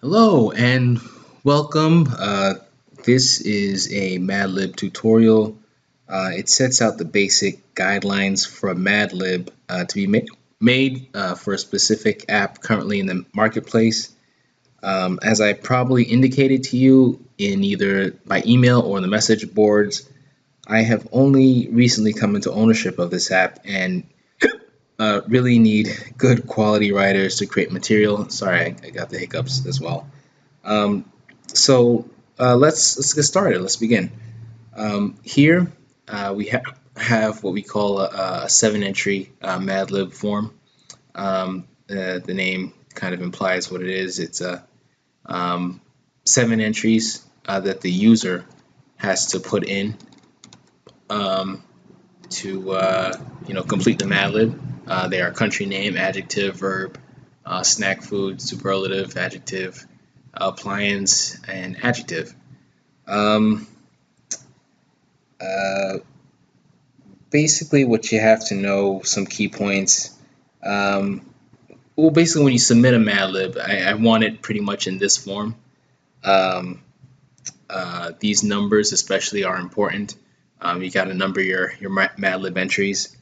Hello and welcome. This is a Mad tutorial. It sets out the basic guidelines for a Mad to be made for a specific app currently in the marketplace. As I probably indicated to you in either by email or in the message boards, I have only recently come into ownership of this app and really need good quality writers to create material. Sorry, I got the hiccups as well. Um, let's get started. Let's begin. Here we have what we call a 7-entry Mad form. The name kind of implies what it is. It's 7 entries that the user has to put in to complete the Mad they are country name, adjective, verb, snack food, superlative, adjective, appliance, and adjective. Um, uh, Basically, what you have to know, some key points. Well, basically, when you submit a Mad I want it pretty much in this form. Um, these numbers, especially, are important. You got to number your Mad entries,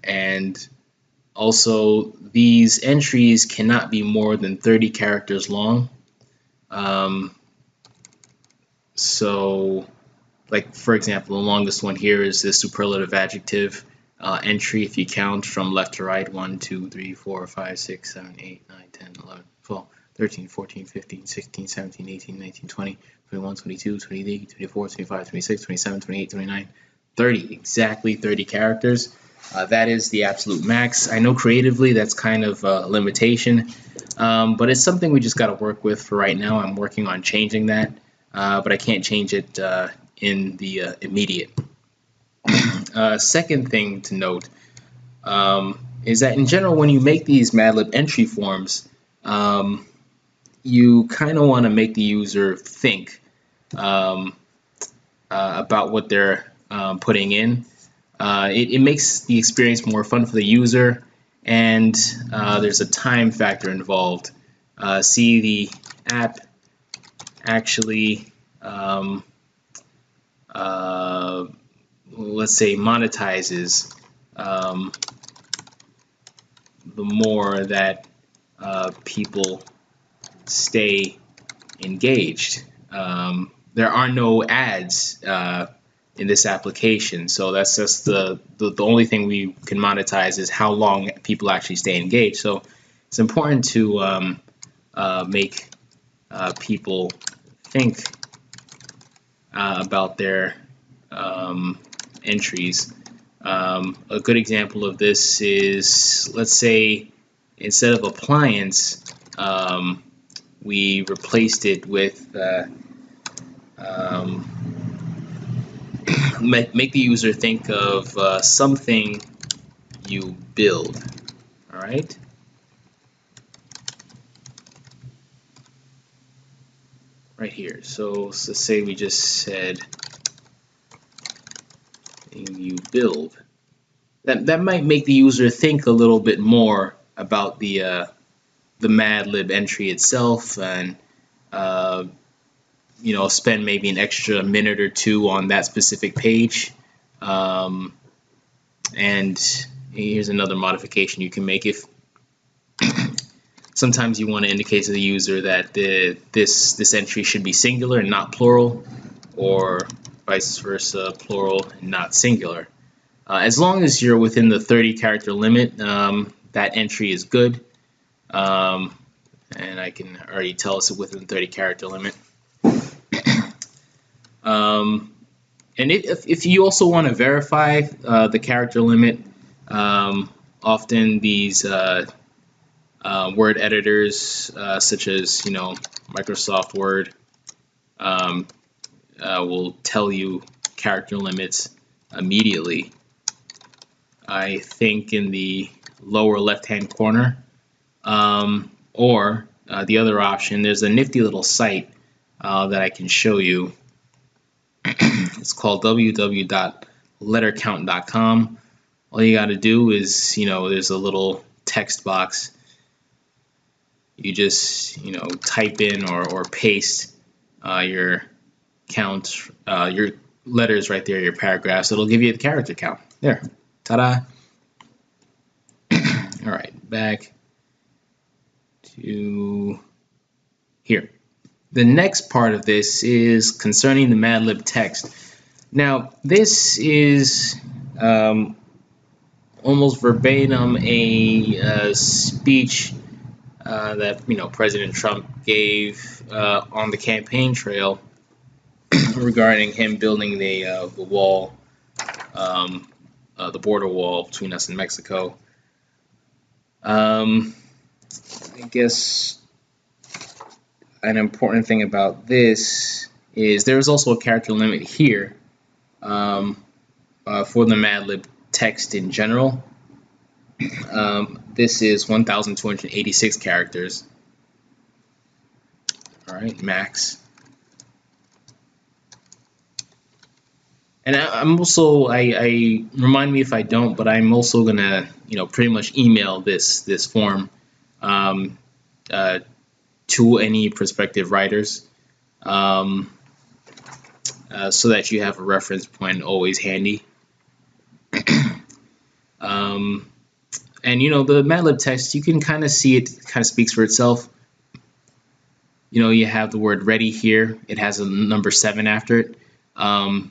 and also these entries cannot be more than 30 characters long. So, like for example, the longest one here is the superlative adjective entry. If you count from left to right, 1, 2, 3, 4, 5, 6, 7, 8, 9, 10, 11, 12, 13, 14, 15, 16, 17, 18, 19, 20, 21, 22, 23, 24, 25, 26, 27, 28, 29, 30. Exactly 30 characters. That is the absolute max. I know creatively that's kind of a limitation, but it's something we just got to work with for right now. I'm working on changing that, but I can't change it in the immediate. Second thing to note is that in general, when you make these Madlib entry forms, you kind of want to make the user think about what they're putting in. It makes the experience more fun for the user, and there's a time factor involved. See, the app actually let's say monetizes the more that people stay engaged. There are no ads in this application, so that's just the only thing we can monetize is how long people actually stay engaged. So it's important to make people think about their entries. A good example of this is, let's say, instead of appliance, we replaced it with make the user think of something you build. All right. Right here. So let's say we just said you build. That might make the user think a little bit more about the Madlib entry itself, and spend maybe an extra minute or two on that specific page. And here's another modification you can make. If sometimes you want to indicate to the user that this entry should be singular and not plural, or vice versa, plural and not singular. As long as you're within the 30 character limit, that entry is good. And I can already tell it's within the 30 character limit. And if you also want to verify the character limit, often these word editors, such as Microsoft Word, will tell you character limits immediately. I think in the lower left-hand corner, or the other option, there's a nifty little site that I can show you. It's called www.lettercount.com. All you got to do is, there's a little text box you just type in or paste your count, your letters right there, your paragraphs. It'll give you the character count. There, ta-da! All right, back to here. The next part of this is concerning the Lib text. Now, this is almost verbatim a speech that President Trump gave on the campaign trail regarding him building the wall, the border wall between us and Mexico. I guess an important thing about this is there's also a character limit here for the Lib text in general. This is 1,286 characters. All right, max. And I'm also, I remind me if I don't, but I'm also gonna, pretty much email this form to any prospective writers, so that you have a reference point always handy. And the Lib text, you can kind of see it kind of speaks for itself. You have the word ready here. It has a number 7 after it.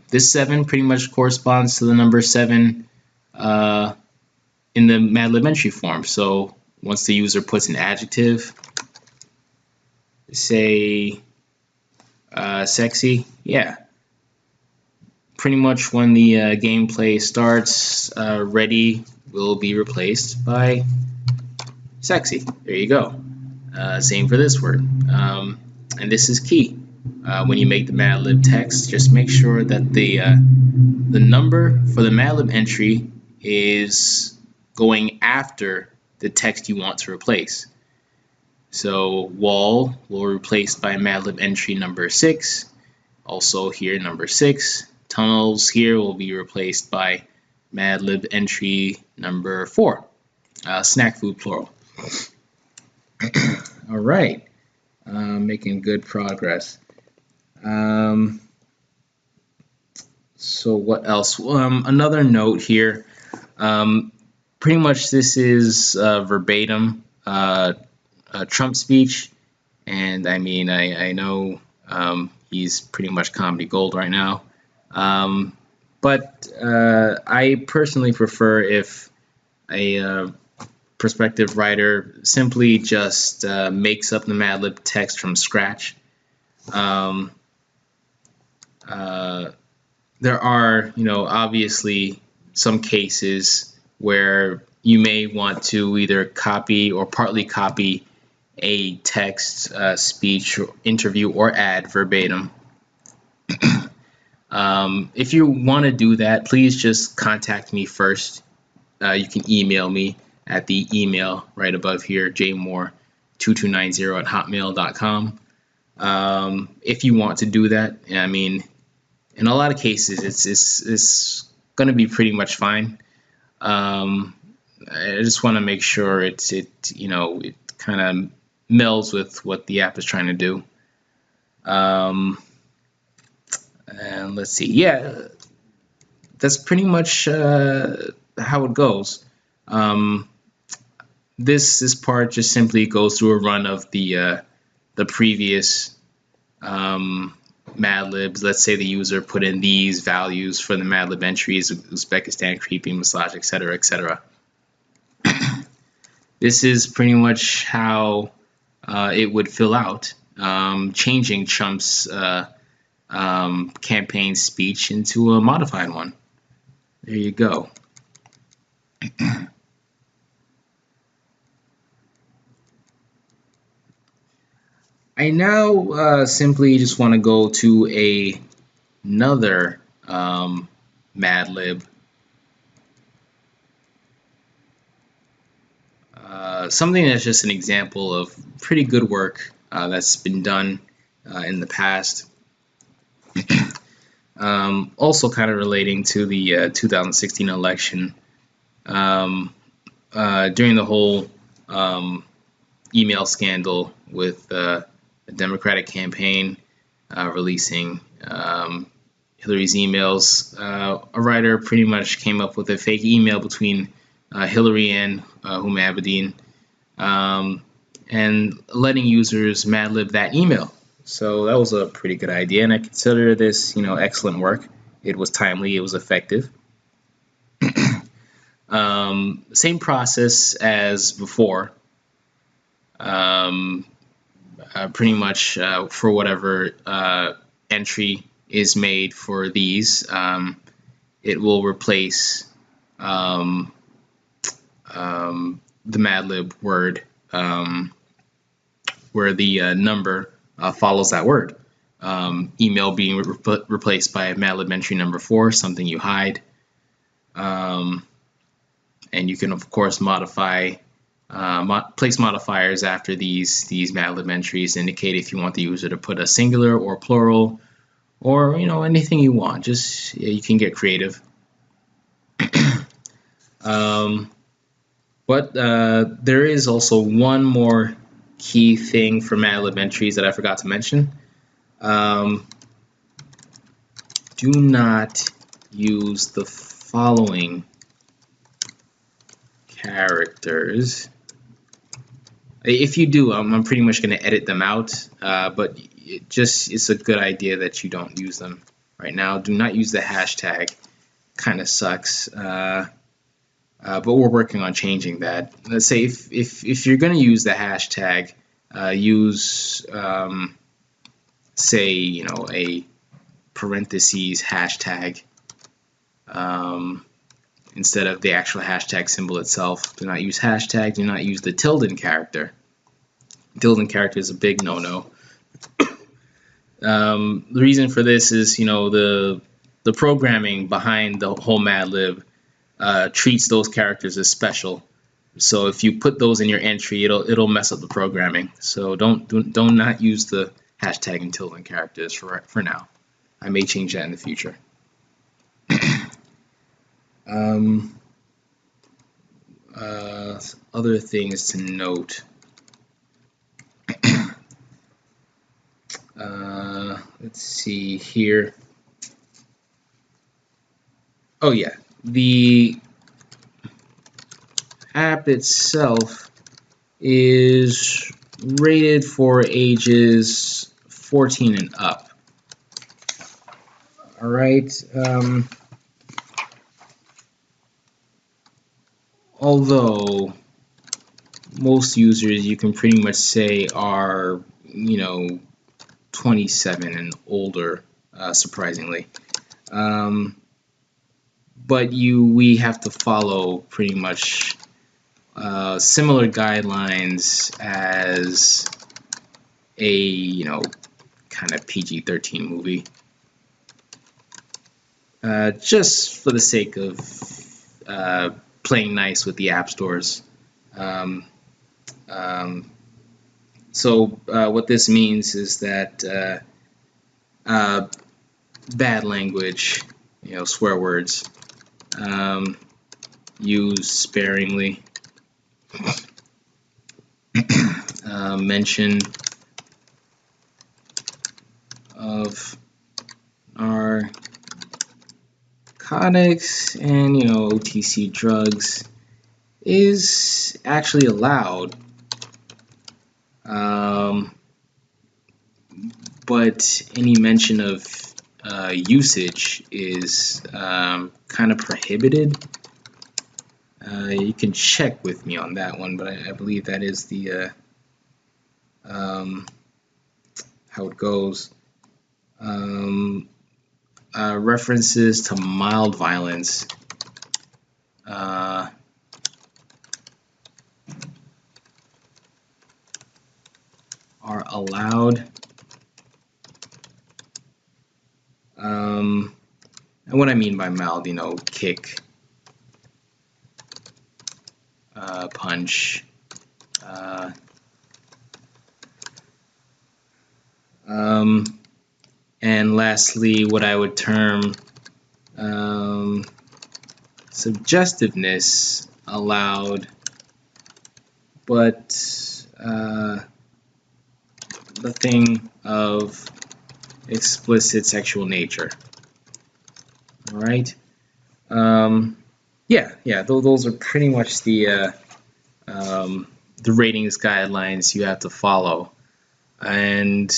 This 7 pretty much corresponds to the number 7 in the Lib entry form. So once the user puts an adjective, say sexy, yeah. Pretty much when the gameplay starts, ready will be replaced by sexy. There you go. Same for this word. And this is key. When you make the Lib text, just make sure that the number for the Lib entry is going after the text you want to replace. So wall will replace by Lib entry number 6. Also here number 6. Tunnels here will be replaced by Lib entry number 4. Snack food plural. All right, making good progress. So what else? Another note here. Pretty much this is verbatim Trump speech, and I mean I know he's pretty much comedy gold right now. But I personally prefer if a prospective writer simply just makes up the Lib text from scratch. There are, obviously some cases where you may want to either copy or partly copy a text, speech, or interview, or ad verbatim. If you want to do that, please just contact me first. You can email me at the email right above here, jmore2290@hotmail.com. If you want to do that, I mean, in a lot of cases, it's going to be pretty much fine. I just want to make sure it kind of melds with what the app is trying to do. And let's see, yeah, that's pretty much how it goes. This part just simply goes through a run of the previous Libs. Let's say the user put in these values for the Lib entries: Uzbekistan, creepy, massage, etc., etc. This is pretty much how it would fill out, changing Trump's campaign speech into a modified one. There you go. I now simply just want to go to another Lib. Something that's just an example of pretty good work that's been done in the past. Also kind of relating to the 2016 election. During the whole email scandal with a Democratic campaign releasing Hillary's emails. A writer pretty much came up with a fake email between Hillary and Huma Abedin, and letting users madlib that email. So that was a pretty good idea, and I consider this, excellent work. It was timely, it was effective. Same process as before. Pretty much for whatever entry is made for these, it will replace the madlib word where the number follows that word. Email being replaced by madlib entry number 4, something you hide. And you can, of course, modify, place modifiers after these madlib entries to indicate if you want the user to put a singular or plural, or anything you want. Just you can get creative. But there is also one more key thing for madlib entries that I forgot to mention. Do not use the following characters. If you do, I'm pretty much going to edit them out, but it's a good idea that you don't use them right now. Do not use the hashtag. Kind of sucks, but we're working on changing that. Let's say if you're going to use the hashtag, use say a parentheses hashtag instead of the actual hashtag symbol itself. Do not use hashtag. Do not use the tilde character. Tilde character is a big no-no. The reason for this is the programming behind the whole madlib treats those characters as special. So if you put those in your entry, it'll mess up the programming. So don't not use the hashtag and tilde characters for now. I may change that in the future. Other things to note. Let's see here. Oh yeah, the app itself is rated for ages 14 and up. All right. Although most users you can pretty much say are 27 and older, surprisingly. But we have to follow pretty much similar guidelines as a kind of PG-13 movie, just for the sake of playing nice with the app stores. So what this means is that bad language, swear words, use sparingly. Mention of narcotics and OTC drugs is actually allowed, but any mention of usage is kind of prohibited. You can check with me on that one, but I believe that is the how it goes. References to mild violence are allowed. And what I mean by mild, kick, punch, and lastly, what I would term suggestiveness allowed, but nothing of explicit sexual nature. All right. Yeah. Those are pretty much the ratings guidelines you have to follow, and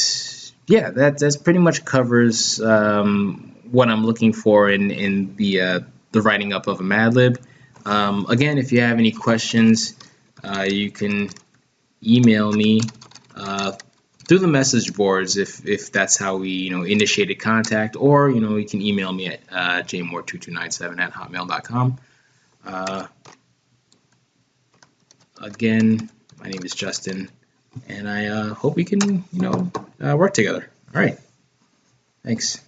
yeah, that's pretty much covers what I'm looking for in the writing up of a Mad Lib. Again, if you have any questions, you can email me through the message boards if that's how we initiated contact, or you can email me at jmore2297@hotmail.com. Again, my name is Justin, and I hope we can work together. All right, thanks.